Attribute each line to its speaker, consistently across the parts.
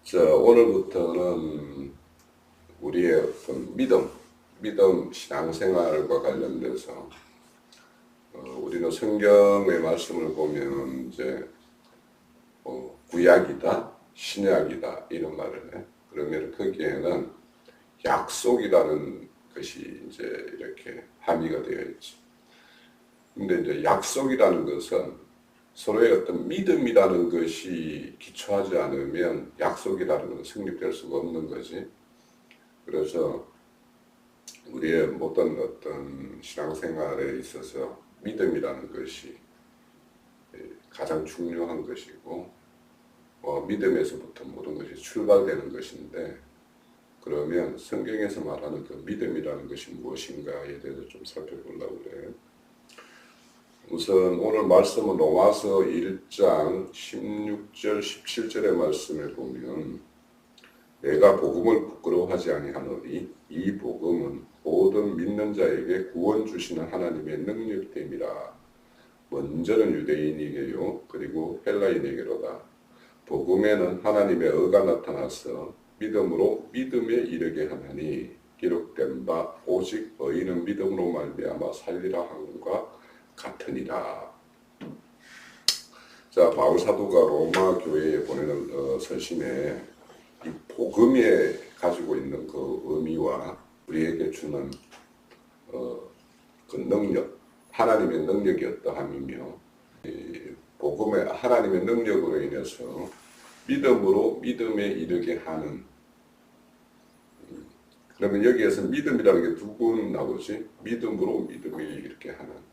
Speaker 1: 자, 오늘부터는 우리의 어떤 믿음 신앙생활과 관련돼서 우리는 성경의 말씀을 보면 이제 구약이다, 신약이다 이런 말을 해. 그러면 거기에는 약속이라는 것이 이제 이렇게 함의가 되어 있지. 근데 이제 약속이라는 것은 서로의 어떤 믿음이라는 것이 기초하지 않으면 약속이라는 것은 성립될 수가 없는 거지. 그래서 우리의 모든 어떤 신앙생활에 있어서 믿음이라는 것이 가장 중요한 것이고, 믿음에서부터 모든 것이 출발되는 것인데, 그러면 성경에서 말하는 그 믿음이라는 것이 무엇인가에 대해서 좀 살펴보려고 그래요. 우선 오늘 말씀은 로마서 1장 16절 17절의 말씀을 보면 내가 복음을 부끄러워하지 아니하노니 이 복음은 모든 믿는 자에게 구원 주시는 하나님의 능력됨이라. 먼저는 유대인에게요 그리고 헬라인에게로다. 복음에는 하나님의 의가 나타나서 믿음으로 믿음에 이르게 하나니 기록된 바 오직 의인은 믿음으로 말미암아 살리라 함과 같으니라. 자, 바울 사도가 로마 교회에 보내는 서신에 이 복음에 가지고 있는 그 의미와 우리에게 주는 그 능력, 하나님의 능력이 어떠함이며, 이 복음의 하나님의 능력으로 인해서 믿음으로 믿음에 이르게 하는. 그러면 여기에서 믿음이라는 게 두 번 나오지. 믿음으로 믿음에 이르게 하는.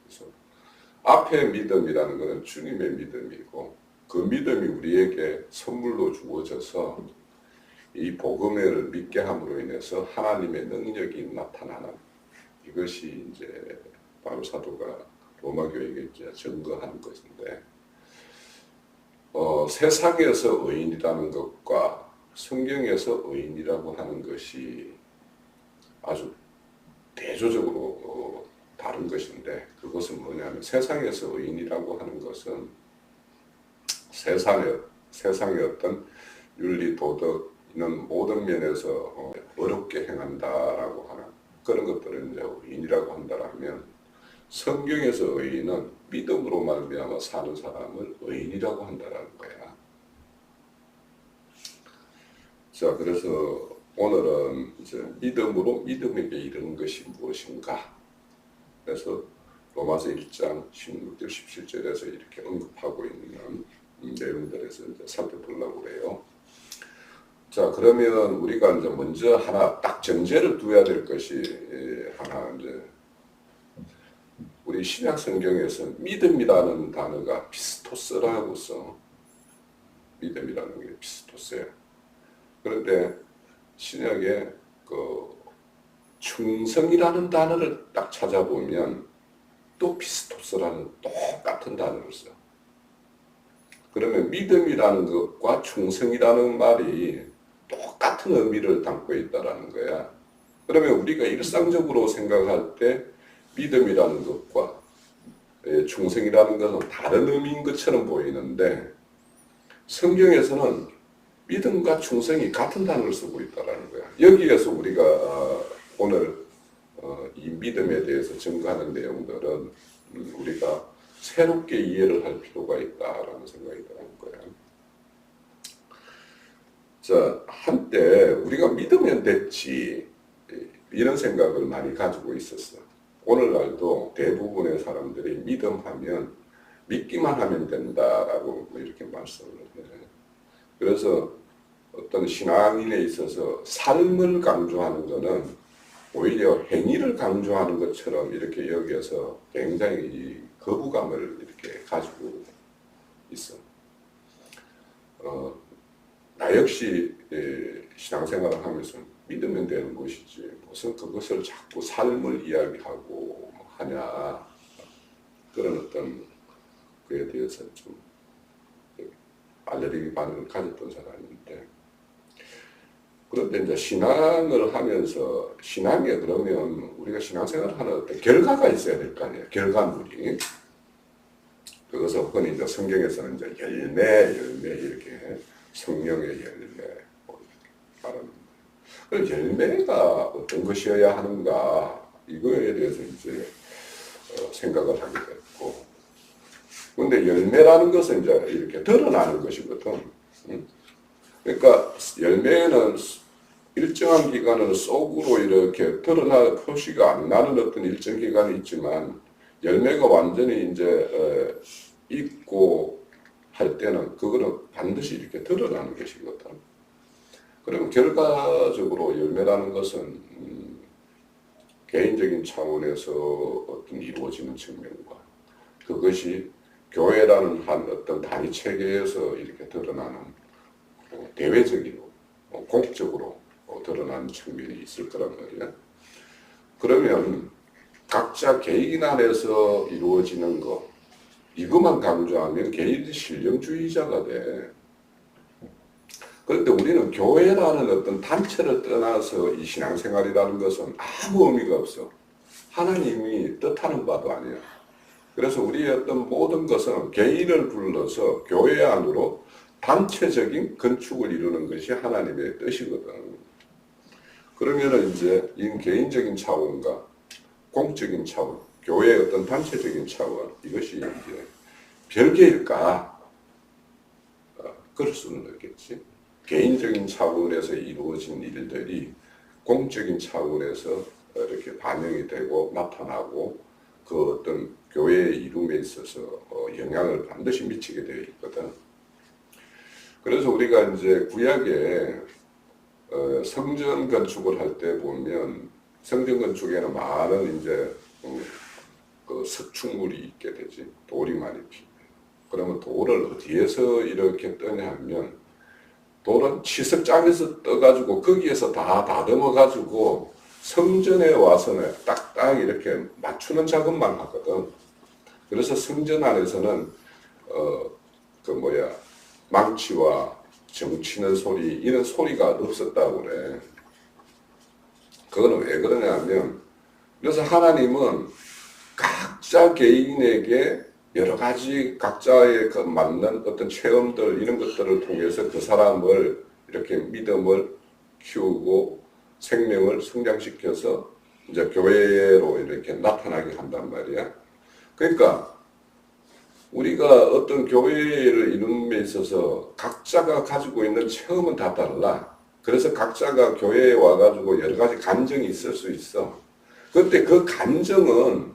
Speaker 1: 그래서 앞에 믿음이라는 것은 주님의 믿음이고, 그 믿음이 우리에게 선물로 주어져서 이 복음을 믿게 함으로 인해서 하나님의 능력이 나타나는, 이것이 이제 바울 사도가 로마 교회에게 이제 증거하는 것인데, 세상에서 의인이라는 것과 성경에서 의인이라고 하는 것이 아주 대조적으로 다른 것인데, 그것은 뭐냐면 세상에서 의인이라고 하는 것은 세상의 어떤 윤리, 도덕 이런 모든 면에서 어렵게 행한다라고 하는 그런 것들을 이제 의인이라고 한다라면, 성경에서 의인은 믿음으로 말미암아 사는 사람을 의인이라고 한다라는 거야. 자, 그래서 오늘은 이제 믿음으로 믿음에게 이르는 것이 무엇인가. 그래서 로마서 1장 16절 17절에서 이렇게 언급하고 있는 내용들에서 이제 살펴보려고 해요. 자, 그러면 우리가 이제 먼저 하나 딱 전제를 두어야 될 것이 하나, 이제 우리 신약 성경에서 믿음이라는 단어가 피스토스라고 써. 믿음이라는 게 피스토스예요. 그런데 신약에 그 충성이라는 단어를 딱 찾아보면 또 피스토스라는 똑같은 단어를 써. 그러면 믿음이라는 것과 충성이라는 말이 똑같은 의미를 담고 있다는 거야. 그러면 우리가 일상적으로 생각할 때 믿음이라는 것과 충성이라는 것은 다른 의미인 것처럼 보이는데, 성경에서는 믿음과 충성이 같은 단어를 쓰고 있다는 거야. 여기에서 우리가 오늘 이 믿음에 대해서 증거하는 내용들은 우리가 새롭게 이해를 할 필요가 있다라는 생각이 드는 거야. 자, 한때 우리가 믿으면 됐지 이런 생각을 많이 가지고 있었어. 오늘날도 대부분의 사람들이 믿음하면 믿기만 하면 된다라고 이렇게 말씀을 해. 그래서 어떤 신앙인에 있어서 삶을 강조하는 것은 오히려 행위를 강조하는 것처럼 이렇게 여겨서 굉장히 거부감을 이렇게 가지고 있어. 나 역시 신앙생활을 하면서 믿으면 되는 것이지 무슨 그것을 자꾸 삶을 이야기하고 하냐, 그런 어떤 그에 대해서 좀 알레르기 반응을 가졌던 사람인데, 그런데 이제 신앙을 하면서 신앙에 그러면 우리가 신앙생활을 하는 어떤 결과가 있어야 될 거 아니에요. 결과물이. 그것을 흔히 이제 성경에서는 이제 열매 이렇게 성령의 열매 말합니다. 그럼 열매가 어떤 것이어야 하는가 이거에 대해서 이제 생각을 하게 됐고, 근데 열매라는 것은 이제 이렇게 드러나는 것이거든. 그러니까 열매는 일정한 기간은 속으로 이렇게 드러나 표시가 안 나는 어떤 일정 기간이 있지만 열매가 완전히 이제 익고 할 때는 그거는 반드시 이렇게 드러나는 것이거든. 그러면 결과적으로 열매라는 것은 개인적인 차원에서 어떤 이루어지는 측면과 그것이 교회라는 한 어떤 단위 체계에서 이렇게 드러나는 대외적이고 공적으로 드러나는 측면이 있을 거란 말이야. 그러면 각자 개인 안에서 이루어지는 것 이것만 강조하면 개인 신령주의자가 돼. 그런데 우리는 교회라는 어떤 단체를 떠나서 이 신앙생활이라는 것은 아무 의미가 없어. 하나님이 뜻하는 바도 아니야. 그래서 우리의 어떤 모든 것은 개인을 불러서 교회 안으로 단체적인 건축을 이루는 것이 하나님의 뜻이거든. 그러면은 이제 이 개인적인 차원과 공적인 차원, 교회의 어떤 단체적인 차원, 이것이 이제 별개일까? 그럴 수는 없겠지. 개인적인 차원에서 이루어진 일들이 공적인 차원에서 이렇게 반영이 되고 나타나고 그 어떤 교회의 이룸에 있어서 영향을 반드시 미치게 되어 있거든. 그래서 우리가 이제 구약에 성전 건축을 할 때 보면 성전 건축에는 많은 이제 그 석축물이 있게 되지. 돌이 많이 필요해. 그러면 돌을 어디에서 이렇게 떠냐 하면 돌은 치석장에서 떠가지고 거기에서 다 다듬어가지고 성전에 와서는 딱딱 이렇게 맞추는 작업만 하거든. 그래서 성전 안에서는 망치와 정치는 소리 이런 소리가 없었다고 그래. 그거는 왜 그러냐면 그래서 하나님은 각자 개인에게 여러 가지 각자의 그 맞는 어떤 체험들 이런 것들을 통해서 그 사람을 이렇게 믿음을 키우고 생명을 성장시켜서 이제 교회로 이렇게 나타나게 한단 말이야. 그러니까 우리가 어떤 교회를 이루는 데 있어서 각자가 가지고 있는 체험은 다 달라. 그래서 각자가 교회에 와가지고 여러 가지 감정이 있을 수 있어. 그런데 그 감정은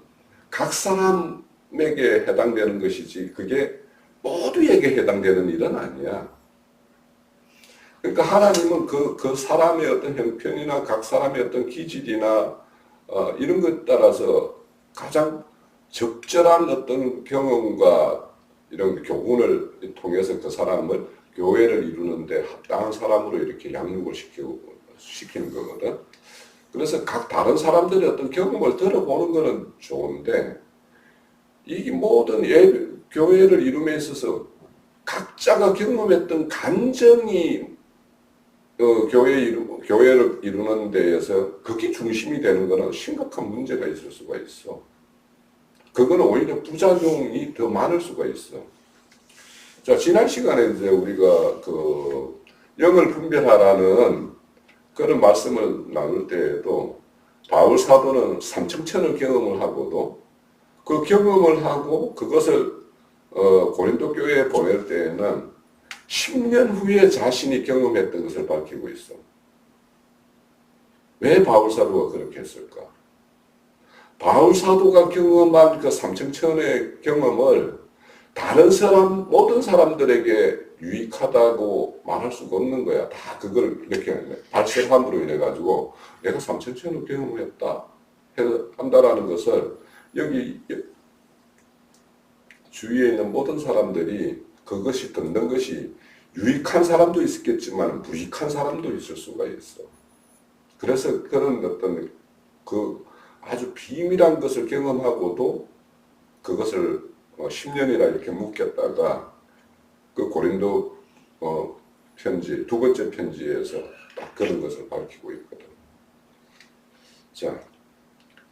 Speaker 1: 각 사람에게 해당되는 것이지 그게 모두에게 해당되는 일은 아니야. 그러니까 하나님은 그 사람의 어떤 형편이나 각 사람의 어떤 기질이나 이런 것 따라서 가장 적절한 어떤 경험과 이런 교훈을 통해서 그 사람을 교회를 이루는데 합당한 사람으로 이렇게 양육을 시키는 거거든. 그래서 각 다른 사람들의 어떤 경험을 들어보는 거는 좋은데 이 모든 교회를 이룸에 있어서 각자가 경험했던 감정이 교회를 이루는 데에서 그게 중심이 되는 거는 심각한 문제가 있을 수가 있어. 그거는 오히려 부작용이 더 많을 수가 있어. 자, 지난 시간에 이제 우리가 그 영을 분별하라는 그런 말씀을 나눌 때에도 바울 사도는 삼층천을 경험을 하고도 그 경험을 하고 그것을 고린도 교회에 보낼 때에는 10년 후에 자신이 경험했던 것을 밝히고 있어. 왜 바울 사도가 그렇게 했을까? 바울 사도가 경험한 그 삼층천의 경험을 다른 사람, 모든 사람들에게 유익하다고 말할 수가 없는 거야. 다 그걸 이렇게 발설함으로 인해가지고 내가 삼층천을 경험했다 한다라는 것을 여기 주위에 있는 모든 사람들이 그것이 듣는 것이 유익한 사람도 있겠지만 무익한 사람도 있을 수가 있어. 그래서 그런 어떤 그 아주 비밀한 것을 경험하고도 그것을 10년이나 이렇게 묵혔다가 그 고린도 편지, 두 번째 편지에서 딱 그런 것을 밝히고 있거든. 자,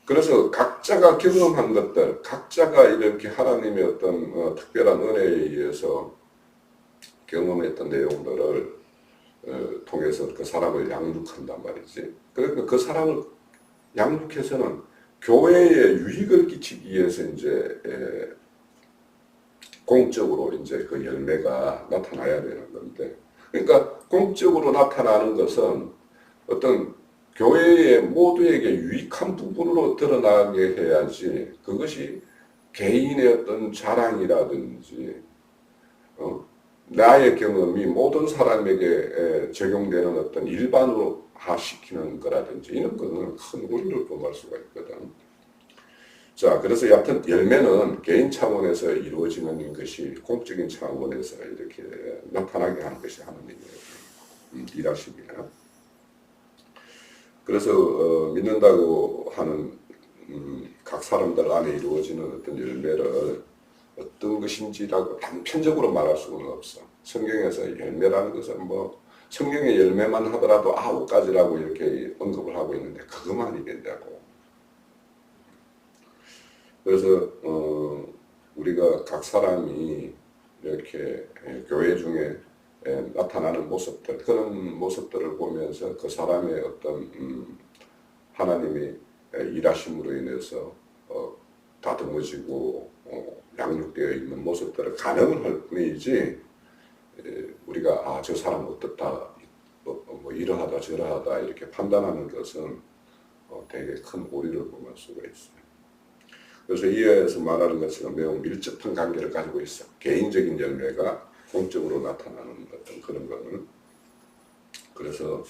Speaker 1: 그래서 각자가 경험한 것들, 각자가 이렇게 하나님의 어떤 특별한 은혜에 의해서 경험했던 내용들을 통해서 그 사람을 양육한단 말이지. 그러니까 그 사람을 양육해서는 교회에 유익을 끼치기 위해서 이제 공적으로 이제 그 열매가 나타나야 되는 건데, 그러니까 공적으로 나타나는 것은 어떤 교회의 모두에게 유익한 부분으로 드러나게 해야지, 그것이 개인의 어떤 자랑이라든지 나의 경험이 모든 사람에게 적용되는 어떤 일반화시키는 거라든지 이런 거는 큰 우려를 범할 수가 있거든. 자, 그래서 여하튼 열매는 개인 차원에서 이루어지는 것이 공적인 차원에서 이렇게 나타나게 하는 것이 하나님의 일하십니다. 그래서 믿는다고 하는 각 사람들 안에 이루어지는 어떤 열매를 어떤 것인지라고 단편적으로 말할 수는 없어. 성경에서 열매라는 것은 뭐 성경의 열매만 하더라도 9가지라고 이렇게 언급을 하고 있는데 그것만이 된다고. 그래서 우리가 각 사람이 이렇게 교회 중에 나타나는 모습들, 그런 모습들을 보면서 그 사람의 어떤 하나님이 일하심으로 인해서 다듬어지고 양육되어 있는 모습들을 가늠을 할 뿐이지, 우리가 저 사람 어떻다, 뭐 이러하다 저러하다 이렇게 판단하는 것은 되게 큰 오류를 범할 수가 있어요. 그래서 이하에서 말하는 것처럼 매우 밀접한 관계를 가지고 있어. 개인적인 열매가 공적으로 나타나는 어떤 그런 거는. 그래서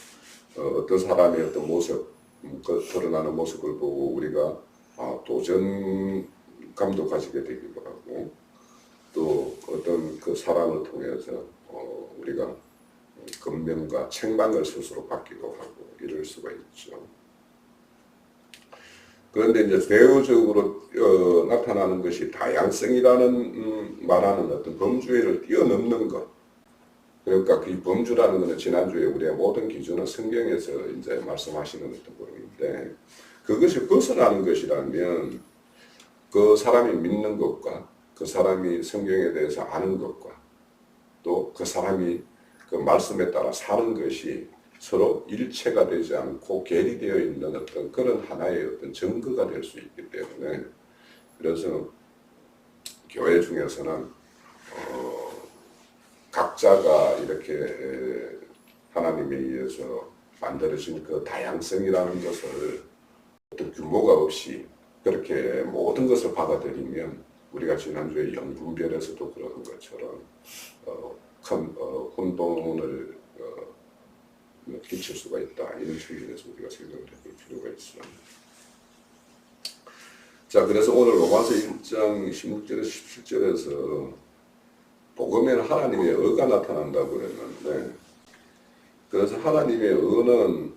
Speaker 1: 어떤 사람의 어떤 모습, 그 드러나는 모습을 보고 우리가 도전감도 가지게 되기도 하고, 또 어떤 그 사람을 통해서 우리가 근면과 책망을 스스로 받기도 하고 이럴 수가 있죠. 그런데 이제 대우적으로 나타나는 것이 다양성이라는 말하는 어떤 범주를 뛰어넘는 것. 그러니까 그 범주라는 것은 지난주에 우리의 모든 기준은 성경에서 이제 말씀하시는 어떤 부분인데, 그것이 벗어나는 것이라면 그 사람이 믿는 것과 그 사람이 성경에 대해서 아는 것과 또 그 사람이 그 말씀에 따라 사는 것이 서로 일체가 되지 않고 괴리되어 있는 어떤 그런 하나의 어떤 증거가 될 수 있기 때문에, 그래서 교회 중에서는 각자가 이렇게 하나님에 의해서 만들어진 그 다양성이라는 것을 어떤 규모가 없이 그렇게 모든 것을 받아들이면 우리가 지난주에 영분별에서도 그런 것처럼 큰 혼돈을 끼칠 수가 있다. 이런 측면에서 우리가 생각을 해볼 필요가 있어. 자, 그래서 오늘 로마서 1장 16절에서 17절에서 복음에는 하나님의 의가 나타난다고 그랬는데, 그래서 하나님의 의는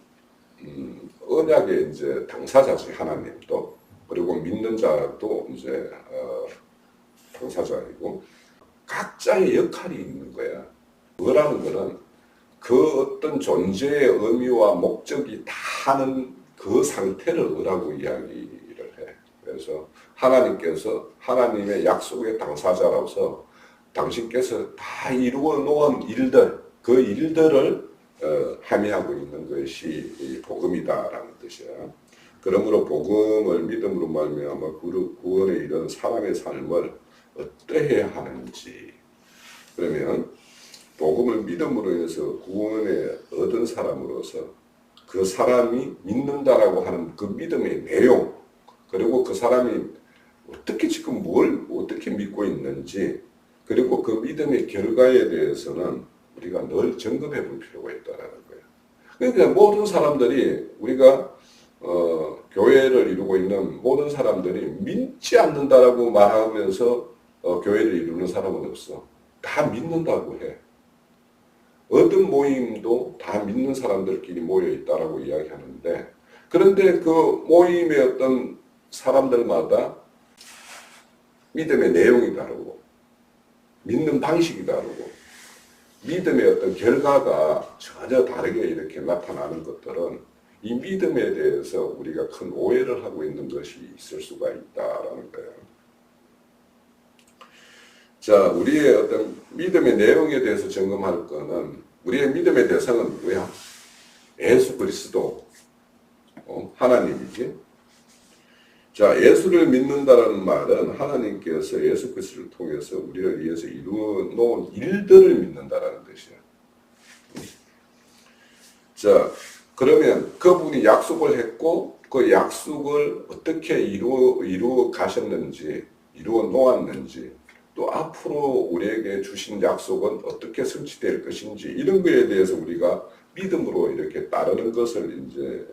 Speaker 1: 언약의 이제 당사자지, 하나님도. 그리고 믿는 자도 이제 당사자이고, 각자의 역할이 있는 거야. 의라는 거는 그 어떤 존재의 의미와 목적이 다는 그 상태를 의라고 이야기를 해. 그래서 하나님께서 하나님의 약속의 당사자로서 당신께서 다 이루어 놓은 일들, 그 일들을 함의하고 있는 것이 복음이다라는 뜻이야. 그러므로 복음을 믿음으로 말미암아 구원에 이른 사람의 삶을 어떠해야 하는지, 그러면 복음을 믿음으로 인해서 구원에 얻은 사람으로서 그 사람이 믿는다라고 하는 그 믿음의 내용, 그리고 그 사람이 어떻게 지금 뭘 어떻게 믿고 있는지, 그리고 그 믿음의 결과에 대해서는 우리가 늘 점검해 볼 필요가 있다는 거예요. 그러니까 모든 사람들이, 우리가 교회를 이루고 있는 모든 사람들이 믿지 않는다라고 말하면서 교회를 이루는 사람은 없어. 다 믿는다고 해. 어떤 모임도 다 믿는 사람들끼리 모여 있다라고 이야기하는데, 그런데 그 모임의 어떤 사람들마다 믿음의 내용이 다르고 믿는 방식이 다르고 믿음의 어떤 결과가 전혀 다르게 이렇게 나타나는 것들은 이 믿음에 대해서 우리가 큰 오해를 하고 있는 것이 있을 수가 있다라는 거예요. 자, 우리의 어떤 믿음의 내용에 대해서 점검할 거는 우리의 믿음의 대상은 누구야? 예수 그리스도, 하나님이지. 자, 예수를 믿는다는 말은 하나님께서 예수 그리스도를 통해서 우리를 위해서 이루어 놓은 일들을 믿는다라는 뜻이야. 자, 그러면 그분이 약속을 했고 그 약속을 어떻게 이루어 가셨는지, 이루어 놓았는지, 또 앞으로 우리에게 주신 약속은 어떻게 성취될 것인지 이런 거에 대해서 우리가 믿음으로 이렇게 따르는 것을 이제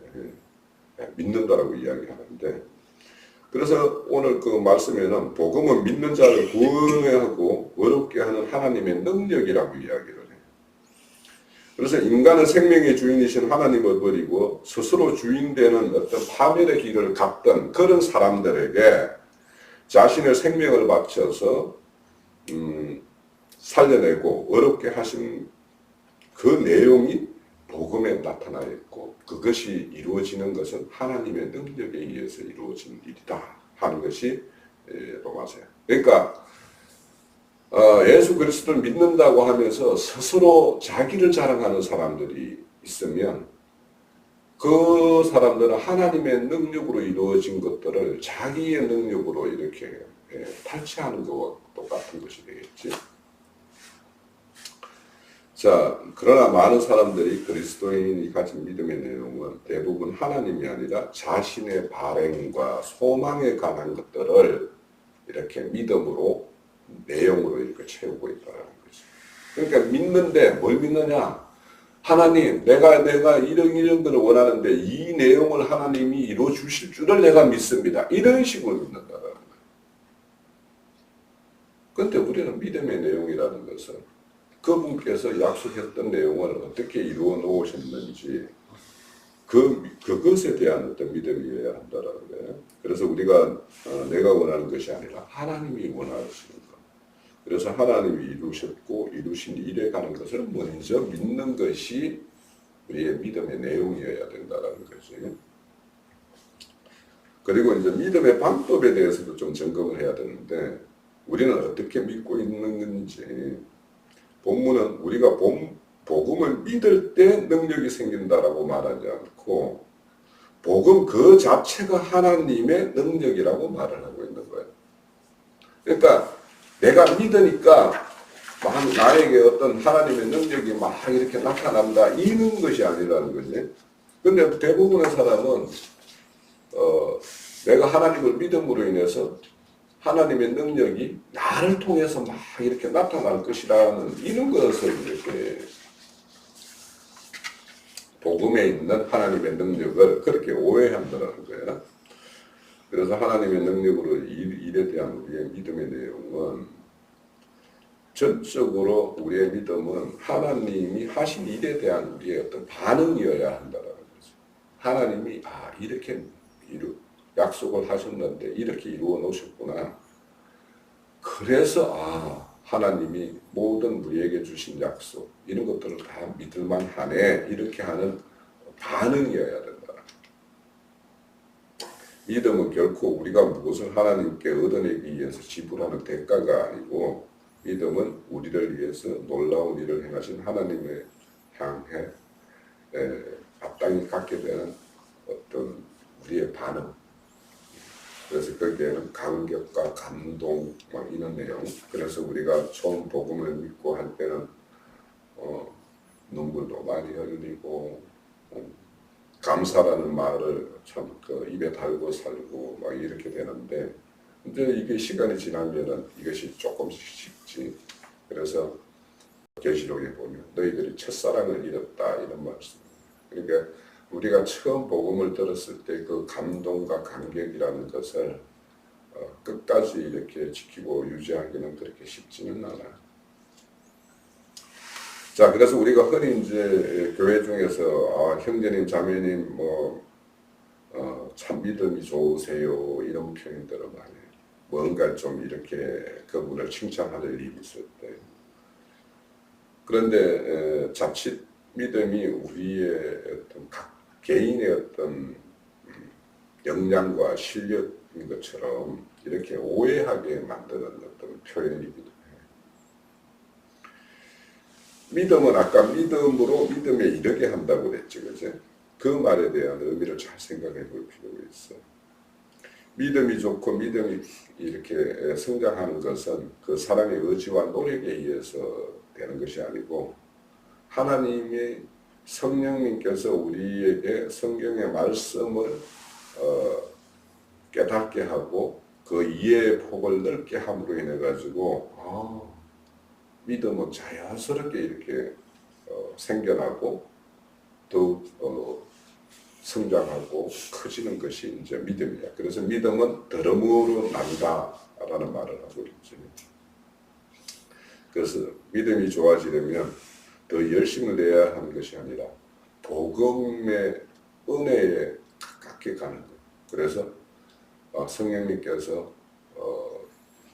Speaker 1: 믿는다라고 이야기하는데, 그래서 오늘 그 말씀에는 복음은 믿는 자를 구원하고 어렵게 하는 하나님의 능력이라고 이야기를 해요. 그래서 인간은 생명의 주인이신 하나님을 버리고 스스로 주인되는 어떤 파멸의 길을 갔던 그런 사람들에게 자신의 생명을 바쳐서 살려내고 어렵게 하신 그 내용이 복음에 나타나 있고, 그것이 이루어지는 것은 하나님의 능력에 의해서 이루어진 일이다 하는 것이 로마서야. 그러니까 예수 그리스도를 믿는다고 하면서 스스로 자기를 자랑하는 사람들이 있으면 그 사람들은 하나님의 능력으로 이루어진 것들을 자기의 능력으로 이렇게 탈취하는 것과 똑같은 것이 되겠지. 자, 그러나 많은 사람들이 그리스도인이 가진 믿음의 내용은 대부분 하나님이 아니라 자신의 발행과 소망에 관한 것들을 이렇게 믿음으로, 내용으로 이렇게 채우고 있다는 거죠. 그러니까 믿는데 뭘 믿느냐? 하나님, 내가 이런 걸 원하는데 이 내용을 하나님이 이루어 주실 줄을 내가 믿습니다. 이런 식으로 믿는다는 거예요. 그런데 우리는 믿음의 내용이라는 것은 그분께서 약속했던 내용을 어떻게 이루어 놓으셨는지 그것에 대한 어떤 믿음이어야 한다라는 거예요. 그래서 우리가 내가 원하는 것이 아니라 하나님이 원하시는 것. 그래서 하나님이 이루셨고 이루신 일에 관한 것을 먼저 믿는 것이 우리의 믿음의 내용이어야 된다라는 거지. 그리고 이제 믿음의 방법에 대해서도 좀 점검을 해야 되는데, 우리는 어떻게 믿고 있는 건지. 본문은 우리가 복음을 믿을 때 능력이 생긴다라고 말하지 않고 복음 그 자체가 하나님의 능력이라고 말을 하고 있는 거예요. 그러니까 내가 믿으니까 막 나에게 어떤 하나님의 능력이 막 이렇게 나타난다 이런 것이 아니라는 거지. 근데 대부분의 사람은 내가 하나님을 믿음으로 인해서 하나님의 능력이 나를 통해서 막 이렇게 나타날 것이라는 이런 것을 이렇게 복음에 있는 하나님의 능력을 그렇게 오해한다는 거예요. 그래서 하나님의 능력으로 일에 대한 우리의 믿음의 내용은 전적으로 우리의 믿음은 하나님이 하신 일에 대한 우리의 어떤 반응이어야 한다는 거죠. 하나님이 이렇게 약속을 하셨는데 이렇게 이루어 놓으셨구나. 그래서 하나님이 모든 우리에게 주신 약속 이런 것들을 다 믿을만 하네 이렇게 하는 반응이어야 된다. 믿음은 결코 우리가 무엇을 하나님께 얻어내기 위해서 지불하는 대가가 아니고, 믿음은 우리를 위해서 놀라운 일을 행하신 하나님을 향해 마땅히 갖게 되는 어떤 우리의 반응. 그래서 거기에는 감격과 감동 막 이런 내용. 그래서 우리가 처음 복음을 믿고 할 때는 눈물도 많이 흘리고 감사라는 말을 참 입에 달고 살고 막 이렇게 되는데, 근데 이게 시간이 지나면은 이것이 조금씩 식지. 그래서 계시록에 보면 너희들이 첫사랑을 잃었다 이런 말씀. 그러니까 우리가 처음 복음을 들었을 때 그 감동과 감격이라는 것을 끝까지 이렇게 지키고 유지하기는 그렇게 쉽지는 않아요. 자, 그래서 우리가 흔히 이제 교회 중에서 형제님, 자매님 참 믿음이 좋으세요 이런 표현들을 많이 해요. 뭔가 좀 이렇게 그분을 칭찬할 일이 있을 때. 그런데 자칫 믿음이 우리의 어떤 각 개인의 어떤 역량과 실력인 것처럼 이렇게 오해하게 만드는 어떤 표현이기도 해요. 믿음은 아까 믿음으로 믿음에 이르게 한다고 그랬죠. 그죠? 그 말에 대한 의미를 잘 생각해 볼 필요가 있어. 믿음이 좋고 믿음이 이렇게 성장하는 것은 그 사람의 의지와 노력에 의해서 되는 것이 아니고 하나님의 성령님께서 우리에게 성경의 말씀을 깨닫게 하고 그 이해의 폭을 넓게 함으로 인해 가지고 믿음은 자연스럽게 이렇게 생겨나고 더욱 성장하고 커지는 것이 이제 믿음이야. 그래서 믿음은 들음으로 난다라는 말을 하고 있죠. 그래서 믿음이 좋아지려면 더 열심을 내야 하는 것이 아니라 복음의 은혜에 가깝게 가는 것. 그래서 성령님께서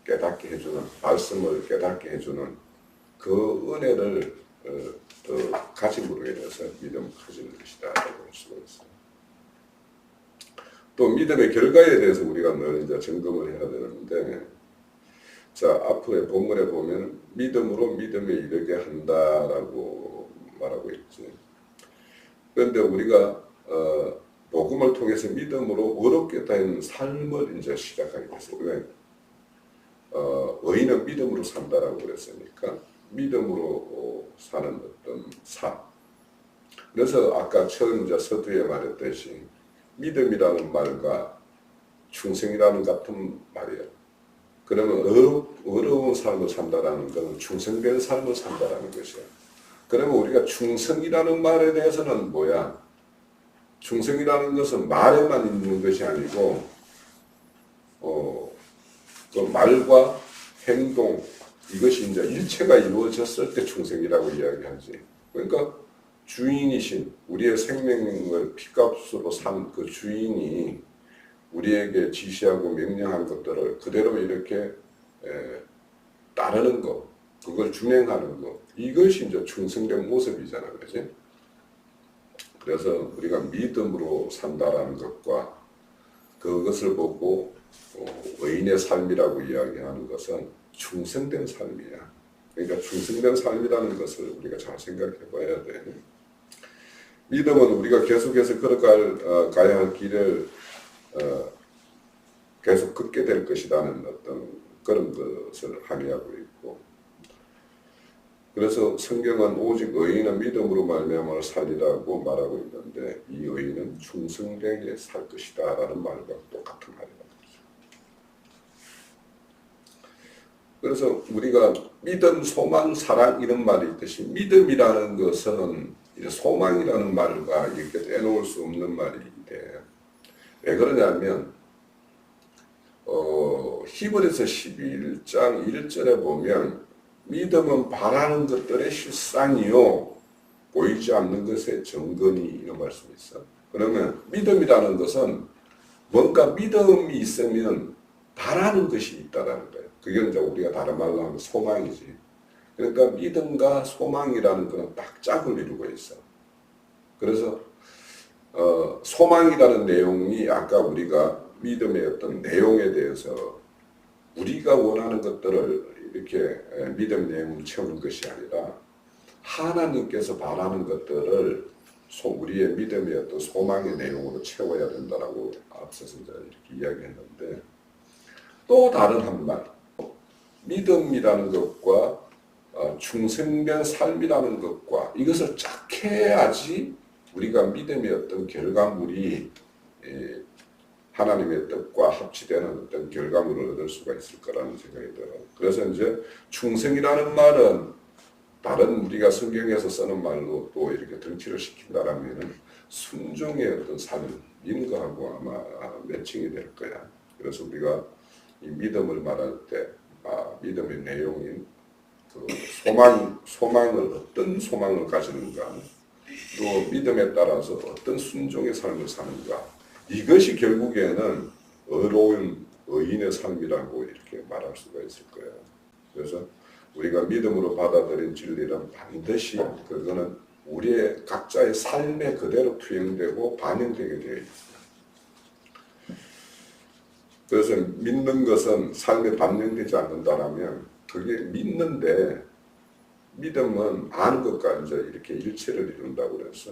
Speaker 1: 깨닫게 해주는 말씀을 깨닫게 해주는 그 은혜를 더 가짐으로 인해서 믿음이 커지는 것이다 라고 볼 수가 있어요. 또 믿음의 결과에 대해서 우리가 늘 이제 점검을 해야 되는데, 자, 앞에 본문에 보면 믿음으로 믿음에 이르게 한다라고 말하고 있지. 그런데 우리가 복음을 통해서 믿음으로 어렵게 된 삶을 이제 시작하게 됐어요. 왜? 의인은 믿음으로 산다라고 그랬으니까 믿음으로 사는 어떤 삶. 그래서 아까 처음 이제 서두에 말했듯이 믿음이라는 말과 충성이라는 같은 말이에요. 그러면 어려운 삶을 산다라는 것은 충성된 삶을 산다라는 것이에요. 그러면 우리가 충성이라는 말에 대해서는 뭐야? 충성이라는 것은 말에만 있는 것이 아니고 그 말과 행동 이것이 이제 일체가 이루어졌을 때 충성이라고 이야기하지. 그러니까 주인이신 우리의 생명을 피값으로 산 그 주인이 우리에게 지시하고 명령한 것들을 그대로 이렇게 따르는 것, 그걸 준행하는 것, 이것이 이제 충성된 모습이잖아, 그렇지? 그래서 우리가 믿음으로 산다라는 것과 그것을 보고 의인의 삶이라고 이야기하는 것은 충성된 삶이야. 그러니까 충성된 삶이라는 것을 우리가 잘 생각해 봐야 돼. 믿음은 우리가 계속해서 걸어가야 할 길을 계속 걷게 될 것이라는 어떤 그런 것을 함의하고 있고, 그래서 성경은 오직 의인은 믿음으로 말미암아 살리라고 말하고 있는데 이 의인은 충성되게 살 것이다 라는 말과 똑같은 말이다. 그래서 우리가 믿음, 소망, 사랑 이런 말이 있듯이 믿음이라는 것은 소망이라는 말과 이렇게 떼놓을 수 없는 말인데, 왜 그러냐면 히브리서 11장 1절에 보면 믿음은 바라는 것들의 실상이요 보이지 않는 것의 증거니 이런 말씀이 있어. 그러면 믿음이라는 것은 뭔가 믿음이 있으면 바라는 것이 있다라는 거예요. 그게 이제 우리가 다른 말로 하면 소망이지. 그러니까 믿음과 소망이라는 것은 딱 짝을 이루고 있어. 그래서 소망이라는 내용이 아까 우리가 믿음의 어떤 내용에 대해서 우리가 원하는 것들을 이렇게 믿음 내용을 채우는 것이 아니라 하나님께서 바라는 것들을 우리의 믿음의 어떤 소망의 내용으로 채워야 된다라고 앞서서 이제 이렇게 이야기했는데, 또 다른 한 말, 믿음이라는 것과 충성된 삶이라는 것과 이것을 짝 해야지 우리가 믿음의 어떤 결과물이 하나님의 뜻과 합치되는 어떤 결과물을 얻을 수가 있을 거라는 생각이 들어요. 그래서 이제 충성이라는 말은 다른 우리가 성경에서 쓰는 말로 또 이렇게 덩치를 시킨다라면 순종의 어떤 삶 이런 거하고 아마 매칭이 될 거야. 그래서 우리가 이 믿음을 말할 때 믿음의 내용인 그 소망을 어떤 소망을 가지는가, 또 믿음에 따라서 어떤 순종의 삶을 사는가, 이것이 결국에는 의로운 의인의 삶이라고 이렇게 말할 수가 있을 거예요. 그래서 우리가 믿음으로 받아들인 진리는 반드시 그거는 우리의 각자의 삶에 그대로 투영되고 반영되게 되어 있습니다. 그래서 믿는 것은 삶에 반영되지 않는다라면 그게 믿는데 믿음은 아는 것과 이제 이렇게 일체를 이룬다고 그래서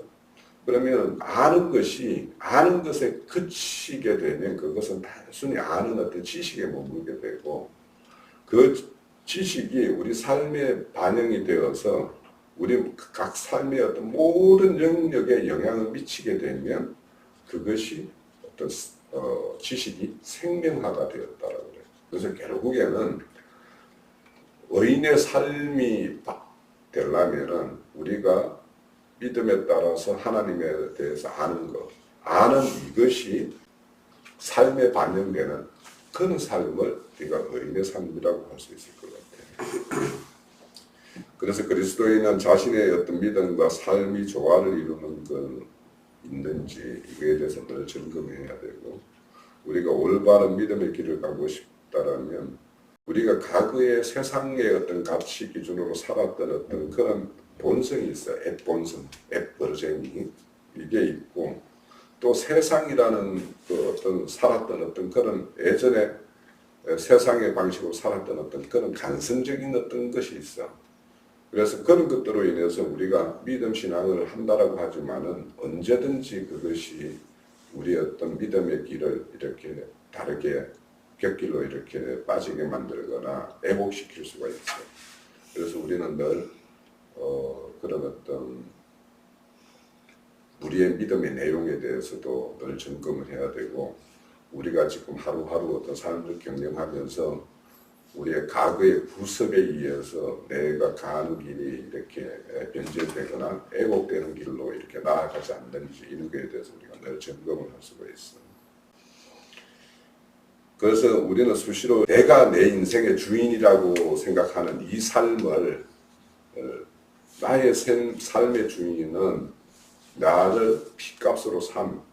Speaker 1: 그러면 아는 것에 그치게 되면 그것은 단순히 아는 어떤 지식에 머물게 되고 그 지식이 우리 삶에 반영이 되어서 우리 각 삶의 어떤 모든 영역에 영향을 미치게 되면 그것이 어떤 지식이 생명화가 되었다라고 그래요. 그래서 결국에는 의인의 삶이 되려면은 우리가 믿음에 따라서 하나님에 대해서 아는 이것이 삶에 반영되는 그런 삶을 우리가 의인의 삶이라고 할 수 있을 것 같아요. 그래서 그리스도인은 자신의 어떤 믿음과 삶이 조화를 이루는 건 있는지 이거에 대해서 늘 점검해야 되고 우리가 올바른 믿음의 길을 가고 싶다라면 우리가 과거의 세상의 어떤 가치 기준으로 살았던 어떤 그런 본성이 있어요. 앱본성, 앱버전이 이게 있고 또 세상이라는 그 어떤 살았던 어떤 그런 예전에 세상의 방식으로 살았던 어떤 그런 간성적인 어떤 것이 있어. 그래서 그런 것들로 인해서 우리가 믿음 신앙을 한다라고 하지만은 언제든지 그것이 우리 어떤 믿음의 길을 이렇게 다르게 곁길로 이렇게 빠지게 만들거나 애복시킬 수가 있어요. 그래서 우리는 늘 그런 어떤 우리의 믿음의 내용에 대해서도 늘 점검을 해야 되고 우리가 지금 하루하루 어떤 삶을 경영하면서 우리의 과거의 구습에 의해서 내가 가는 길이 이렇게 변질되거나 애곡되는 길로 이렇게 나아가지 않는지 이런 것에 대해서 우리가 늘 점검을 할 수가 있어요. 그래서 우리는 수시로 내가 내 인생의 주인이라고 생각하는 이 삶을 나의 삶의 주인은 나를 피값으로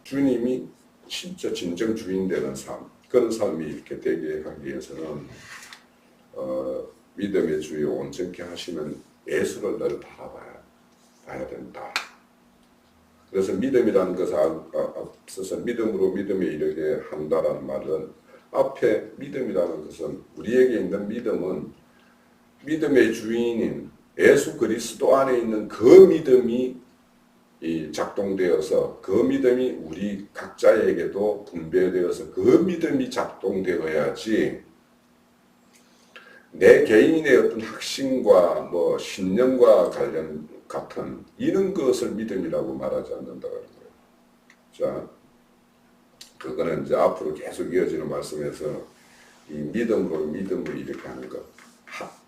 Speaker 1: 주님이 진짜 진정 주인 되는 삶 그런 삶이 이렇게 되게 하기 위해서는 믿음의 주에 온전케 하시는 예수를 늘 봐야 된다. 그래서 믿음이라는 것을 앞서서 믿음으로 믿음에 이르게 한다라는 말은 앞에 믿음이라는 것은 우리에게 있는 믿음은 믿음의 주인인 예수 그리스도 안에 있는 그 믿음이 작동되어서 그 믿음이 우리 각자에게도 분배되어서 그 믿음이 작동되어야지 내 개인의 어떤 확신과 뭐 신념과 관련 같은 이런 것을 믿음이라고 말하지 않는다는 거예요. 자, 그거는 이제 앞으로 계속 이어지는 말씀에서 이 믿음으로 믿음을 이렇게 하는 것.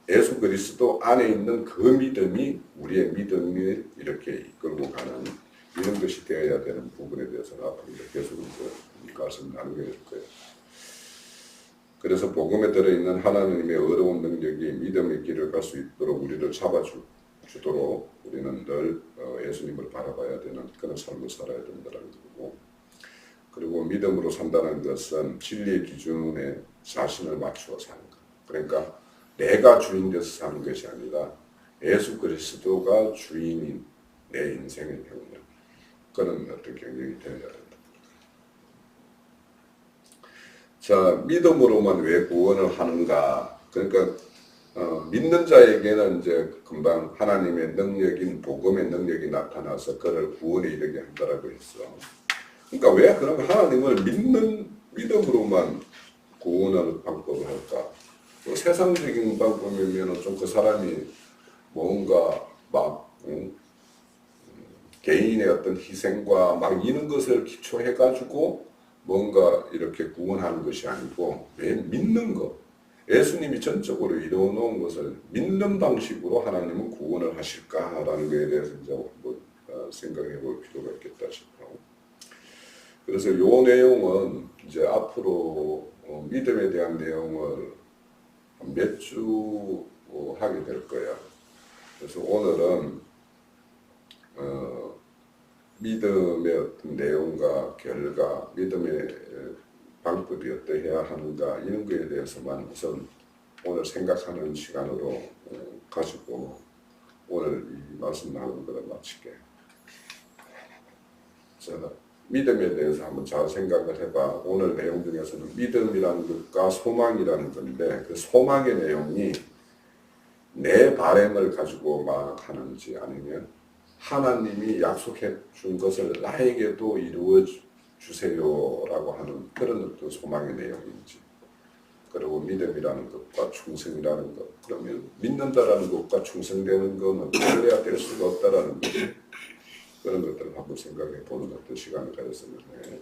Speaker 1: 예수 그리스도 안에 있는 그 믿음이 우리의 믿음을 이렇게 이끌고 가는 이런 것이 되어야 되는 부분에 대해서는 앞으로 계속 말씀 나누게 될 거예요. 그래서 복음에 들어있는 하나님의 어려운 능력이 믿음의 길을 갈 수 있도록 우리를 잡아주도록 우리는 늘 예수님을 바라봐야 되는 그런 삶을 살아야 된다는 거고 그리고 믿음으로 산다는 것은 진리의 기준에 자신을 맞추어 사는 것. 그러니까 내가 주인 돼서 사는 것이 아니라 예수 그리스도가 주인인 내 인생의 경영. 그런 어떤 경영이 되어야 된다. 자, 믿음으로만 왜 구원을 하는가? 그러니까 믿는 자에게는 이제 금방 하나님의 능력인 복음의 능력이 나타나서 그를 구원에 이르게 한다라고 했어. 그러니까 왜 그러면 하나님을 믿음으로만 구원하는 방법을 할까? 뭐 세상적인 방법이면 좀 그 사람이 뭔가 막 개인의 어떤 희생과 막 이런 것을 기초해가지고 뭔가 이렇게 구원하는 것이 아니고 왜 믿는 것. 예수님이 전적으로 이루어놓은 것을 믿는 방식으로 하나님은 구원을 하실까라는 것에 대해서 이제 한번 생각해 볼 필요가 있겠다 싶어요. 그래서 이 내용은 이제 앞으로 믿음에 대한 내용을 몇 주 하게 될 거야. 그래서 오늘은 믿음의 어떤 내용과 결과, 믿음의 방법이 어떠해야 하는가 이런 거에 대해서만 우선 오늘 생각하는 시간으로 가지고 오늘 이 말씀 나누는 것을 마칠게. 자, 믿음에 대해서 한번 잘 생각을 해봐. 오늘 내용 중에서는 믿음이라는 것과 소망이라는 건데 그 소망의 내용이 내 바램을 가지고 막 하는지 아니면 하나님이 약속해 준 것을 나에게도 이루어 주세요라고 하는 그런 어떤 소망의 내용인지, 그리고 믿음이라는 것과 충성이라는 것, 그러면 믿는다라는 것과 충성되는 것은 뗄래야 뗄 수가 없다라는 거죠. 그런 것들을 한번 생각해 보는 어떤 시간을 가졌으면 해.